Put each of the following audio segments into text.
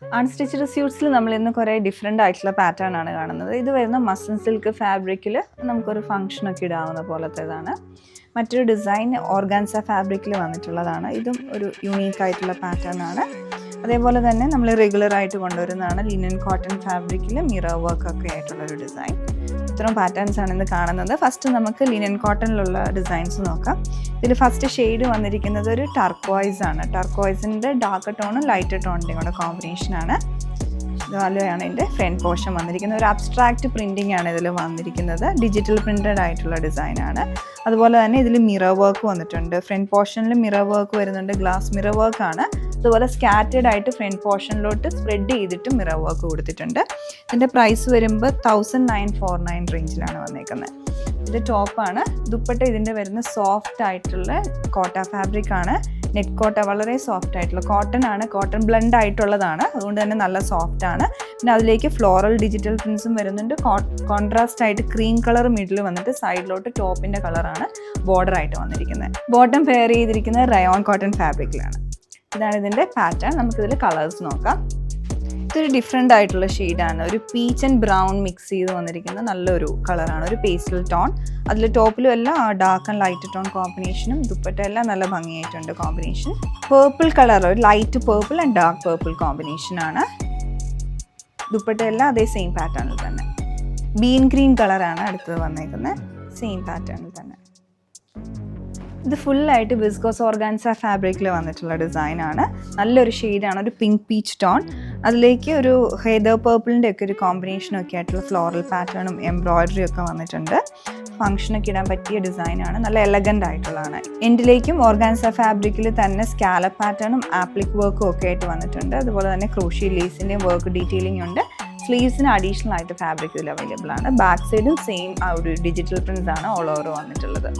Unstitched സ്യൂട്ട്സിൽ നമ്മൾ ഇന്ന് കുറേ ഡിഫറെൻ്റ് ആയിട്ടുള്ള പാറ്റേൺ ആണ് കാണുന്നത്. ഇത് വരുന്ന മസ്ലിൻ സിൽക്ക് ഫാബ്രിക്കിൽ നമുക്കൊരു ഫംഗ്ഷനൊക്കെ ഇടാവുന്ന പോലത്തേതാണ്. മറ്റൊരു ഡിസൈൻ ഓർഗാൻസ ഫാബ്രിക്കിൽ വന്നിട്ടുള്ളതാണ്. ഇതും ഒരു യുണീക്ക് ആയിട്ടുള്ള പാറ്റേൺ ആണ്. അതേപോലെ തന്നെ നമ്മൾ റെഗുലറായിട്ട് കൊണ്ടുവരുന്നതാണ് ലിനൻ കോട്ടൺ ഫാബ്രിക്കിൽ മിറർ വർക്കൊക്കെ ആയിട്ടുള്ളൊരു ഡിസൈൻ. ഇത്തരം പാറ്റേൺസ് ആണ് ഇന്ന് കാണുന്നത്. ഫസ്റ്റ് നമുക്ക് ലിനൻ കോട്ടണിലുള്ള ഡിസൈൻസ് നോക്കാം. ഇതിൽ ഫസ്റ്റ് ഷെയ്ഡ് വന്നിരിക്കുന്നത് ഒരു ടർക്കോയ്സ് ആണ്. ടർക്കോയ്സിൻ്റെ ഡാർക്ക് ടോണും ലൈറ്റ് ടോണിൻ്റെയും കൂടെ കോമ്പിനേഷനാണ്. ഇതുപോലെയാണ് ഇതിൻ്റെ ഫ്രണ്ട് പോർഷൻ വന്നിരിക്കുന്നത്. ഒരു അബ്സ്ട്രാക്റ്റ് പ്രിൻറ്റിംഗ് ആണ് ഇതിൽ വന്നിരിക്കുന്നത്. ഡിജിറ്റൽ പ്രിൻറ്റഡ് ആയിട്ടുള്ള ഡിസൈനാണ്. അതുപോലെ തന്നെ ഇതിൽ മിറർ വർക്ക് വന്നിട്ടുണ്ട്. ഫ്രണ്ട് പോർഷനിൽ മിറർ വർക്ക് വരുന്നുണ്ട്, ഗ്ലാസ് മിറർ വർക്കാണ്. അതുപോലെ സ്കാറ്റേഡ് ആയിട്ട് ഫ്രണ്ട് പോർഷനിലോട്ട് സ്പ്രെഡ് ചെയ്തിട്ട് മിറർ വർക്ക് കൊടുത്തിട്ടുണ്ട്. ഇതിൻ്റെ പ്രൈസ് വരുമ്പോൾ 1949 റേഞ്ചിലാണ് വന്നേക്കുന്നത്. ഇത് ടോപ്പാണ്. ദുപ്പട്ട ഇതിൻ്റെ വരുന്ന സോഫ്റ്റ് ആയിട്ടുള്ള കോട്ട ഫാബ്രിക് ആണ്. നെറ്റ് കോട്ട വളരെ സോഫ്റ്റ് ആയിട്ടുള്ള കോട്ടൺ ആണ്. കോട്ടൺ ബ്ലെൻഡ് ആയിട്ടുള്ളതാണ്, അതുകൊണ്ട് തന്നെ നല്ല സോഫ്റ്റ് ആണ്. പിന്നെ അതിലേക്ക് ഫ്ലോറൽ ഡിജിറ്റൽ പ്രിൻസും വരുന്നുണ്ട്. കോൺട്രാസ്റ്റ് ആയിട്ട് ക്രീം കളർ മിഡിൽ വന്നിട്ട് സൈഡിലോട്ട് ടോപ്പിൻ്റെ കളറാണ് ബോർഡർ ആയിട്ട് വന്നിരിക്കുന്നത്. ബോട്ടം പെയർ ചെയ്തിരിക്കുന്നത് റയോൺ കോട്ടൺ ഫാബ്രിക്കിലാണ്. ഇതാണ് ഇതിൻ്റെ പാറ്റേൺ. നമുക്കിതിൽ കളേഴ്സ് നോക്കാം. ഇതൊരു ഡിഫറെൻ്റ് ആയിട്ടുള്ള ഷെയ്ഡാണ്. ഒരു പീച്ച് ആൻഡ് ബ്രൗൺ മിക്സ് ചെയ്ത് വന്നിരിക്കുന്ന നല്ലൊരു കളറാണ്. ഒരു പേസ്റ്റൽ ടോൺ. അതിൽ ടോപ്പിലും എല്ലാം ഡാർക്ക് ആൻഡ് ലൈറ്റ് ടോൺ കോമ്പിനേഷനും ദുപ്പട്ട എല്ലാം നല്ല ഭംഗിയായിട്ടുണ്ട് കോമ്പിനേഷൻ. പേർപ്പിൾ കളർ, ഒരു light purple and dark purple കോമ്പിനേഷനാണ്. ദുപ്പട്ട എല്ലാം അതേ സെയിം പാറ്റേണിൽ തന്നെ. ബീൻ ഗ്രീൻ കളറാണ് അടുത്തത് വന്നേക്കുന്നത്, സെയിം പാറ്റേണിൽ തന്നെ. ഇത് ഫുള്ളായിട്ട് വിസ്കോസ് ഓർഗാൻസ ഫാബ്രിക്കിൽ വന്നിട്ടുള്ള ഡിസൈനാണ്. നല്ലൊരു ഷെയ്ഡാണ്, ഒരു പിങ്ക് പീച്ച് ടോൺ. അതിലേക്ക് ഒരു ഹെദർ പേർപ്പിളിൻ്റെ ഒക്കെ ഒരു കോമ്പിനേഷനൊക്കെ ആയിട്ടുള്ള ഫ്ലോറൽ പാറ്റേണും എംബ്രോയിഡറി ഒക്കെ വന്നിട്ടുണ്ട്. ഫംഗ്ഷനൊക്കെ ഇടാൻ പറ്റിയ ഡിസൈനാണ്. നല്ല എലഗൻ്റ് ആയിട്ടുള്ളതാണ്. എൻഡിലേക്കും ഓർഗാൻസ ഫാബ്രിക്കിൽ തന്നെ സ്കാലപ്പ് പാറ്റേണും ആപ്ലിക് വർക്കും ഒക്കെ ആയിട്ട് വന്നിട്ടുണ്ട്. അതുപോലെ തന്നെ ക്രോഷി ലേസിൻ്റെയും വർക്ക് ഡീറ്റെയിലിംഗ് ഉണ്ട്. സ്ലീവ്സിന് അഡീഷണൽ ആയിട്ട് ഫാബ്രിക് ഇതിൽ അവൈലബിൾ ആണ്. ബാക്ക് സൈഡും സെയിം ആ ഒരു ഡിജിറ്റൽ പ്രിൻസ് ആണ് ഓൾ ഓവർ വന്നിട്ടുള്ളത്.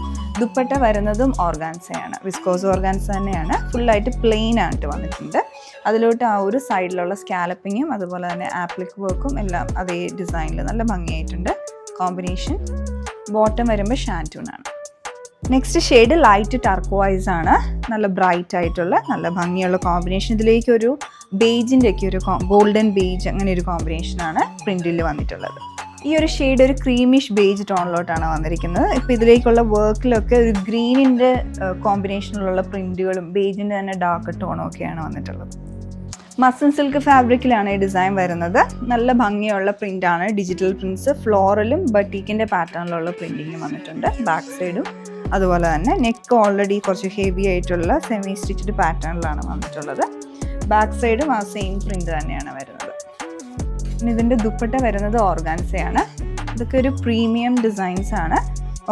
ദുപ്പട്ട വരുന്നതും ഓർഗാൻസയാണ്, വിസ്കോസ് ഓർഗാൻസ തന്നെയാണ്. ഫുള്ളായിട്ട് പ്ലെയിൻ ആയിട്ട് വന്നിട്ടുണ്ട്. അതിലോട്ട് ആ ഒരു സൈഡിലുള്ള സ്കാലപ്പിങ്ങും അതുപോലെ തന്നെ ആപ്ലിക് വർക്കും എല്ലാം അതേ ഡിസൈനിൽ നല്ല ഭംഗിയായിട്ടുണ്ട് കോമ്പിനേഷൻ. ബോട്ടം വരുമ്പോൾ ഷാൻറ്റൂണാണ്. നെക്സ്റ്റ് ഷെയ്ഡ് ലൈറ്റ് ടർക്കോയ്സ് ആണ്. നല്ല ബ്രൈറ്റ് ആയിട്ടുള്ള നല്ല ഭംഗിയുള്ള കോമ്പിനേഷൻ. ഇതിലേക്ക് ഒരു ബേജിൻ്റെ ഒക്കെ ഒരു ഗോൾഡൻ ബേജ് അങ്ങനെ ഒരു കോമ്പിനേഷനാണ് പ്രിൻറ്റിൽ വന്നിട്ടുള്ളത്. ഈ ഒരു ഷെയ്ഡ് ഒരു ക്രീമിഷ് ബേജ് ടോണിലോട്ടാണ് വന്നിരിക്കുന്നത്. ഇപ്പോൾ ഇതിലേക്കുള്ള വർക്കിലൊക്കെ ഒരു ഗ്രീനിൻ്റെ കോമ്പിനേഷനിലുള്ള പ്രിൻറ്റുകളും ബേജിൻ്റെ തന്നെ ഡാർക്ക് ടോണും ഒക്കെയാണ് വന്നിട്ടുള്ളത്. മസ്ലിൻ സിൽക്ക് ഫാബ്രിക്കിലാണ് ഈ ഡിസൈൻ വരുന്നത്. നല്ല ഭംഗിയുള്ള പ്രിൻ്റാണ്. ഡിജിറ്റൽ പ്രിൻറ്റ്സ് ഫ്ലോറലും ബട്ടീക്കിൻ്റെ പാറ്റേണിലുള്ള പ്രിൻറ്റിങ്ങും വന്നിട്ടുണ്ട്. ബാക്ക് സൈഡും അതുപോലെ തന്നെ നെക്ക് ഓൾറെഡി കുറച്ച് ഹെവി ആയിട്ടുള്ള സെമി സ്റ്റിച്ച്ഡ് പാറ്റേണിലാണ് വന്നിട്ടുള്ളത്. ബാക്ക് സൈഡും ആ സെയിം പ്രിൻ്റ് തന്നെയാണ് വരുന്നത്. പിന്നെ ഇതിൻ്റെ ദുപ്പട്ട വരുന്നത് ഓർഗാൻസയാണ്. ഇതൊക്കെ ഒരു പ്രീമിയം ഡിസൈൻസ് ആണ്.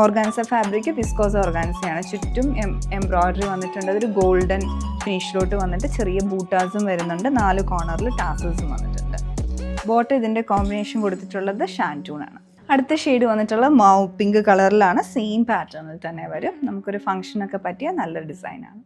ഓർഗാൻസ ഫാബ്രിക് വിസ്കോസ് ഓർഗാൻസയാണ്. ചുറ്റും എംബ്രോയിഡറി വന്നിട്ടുണ്ട്. അതൊരു ഗോൾഡൻ ഫിനിഷിലോട്ട് വന്നിട്ട് ചെറിയ ബൂട്ടാസും വരുന്നുണ്ട്. 4 കോർണറിൽ ടാസൽസും വന്നിട്ടുണ്ട്. ബോട്ടം ഇതിൻ്റെ കോമ്പിനേഷൻ കൊടുത്തിട്ടുള്ളത് ഷാൻറ്റൂണാണ്. അടുത്ത ഷെയ്ഡ് വന്നിട്ടുള്ള മൗ പിങ്ക് കളറിലാണ്. സെയിം പാറ്റേണിൽ തന്നെ വരും. നമുക്കൊരു ഫംഗ്ഷനൊക്കെ പറ്റിയ നല്ലൊരു ഡിസൈനാണ്.